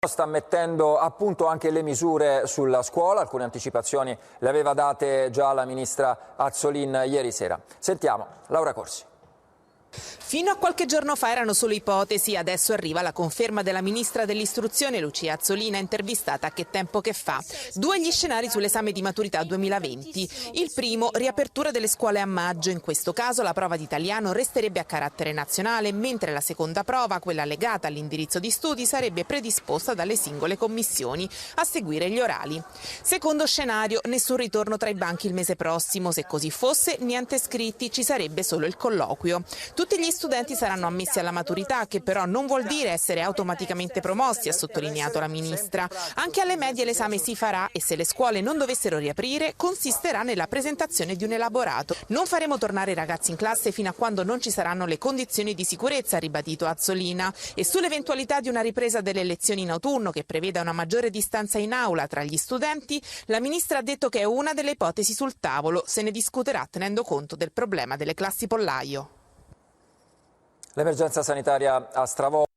Sta mettendo a punto anche le misure sulla scuola, alcune anticipazioni le aveva date già la ministra Azzolin ieri sera. Sentiamo Laura Corsi. Fino a qualche giorno fa erano solo ipotesi, adesso arriva la conferma della ministra dell'istruzione Lucia Azzolin, intervistata a Che tempo che fa. Due gli scenari sull'esame di maturità 2020. Il primo, riapertura delle scuole a maggio. In questo caso la prova di italiano resterebbe a carattere nazionale, mentre la seconda prova, quella legata all'indirizzo di studi, sarebbe predisposta dalle singole commissioni, a seguire gli orali. Secondo scenario, nessun ritorno tra i banchi il mese prossimo. Se così fosse, niente scritti, ci sarebbe solo il colloquio. Tutti gli studenti saranno ammessi alla maturità, che però non vuol dire essere automaticamente promossi, ha sottolineato la ministra. Anche alle medie l'esame si farà e se le scuole non dovessero riaprire consisterà nella presentazione di un elaborato. Non faremo tornare i ragazzi in classe fino a quando non ci saranno le condizioni di sicurezza, ha ribadito Azzolina. E sull'eventualità di una ripresa delle lezioni in autunno che preveda una maggiore distanza in aula tra gli studenti, la ministra ha detto che è una delle ipotesi sul tavolo. Se ne discuterà tenendo conto del problema delle classi pollaio. L'emergenza sanitaria ha stravolto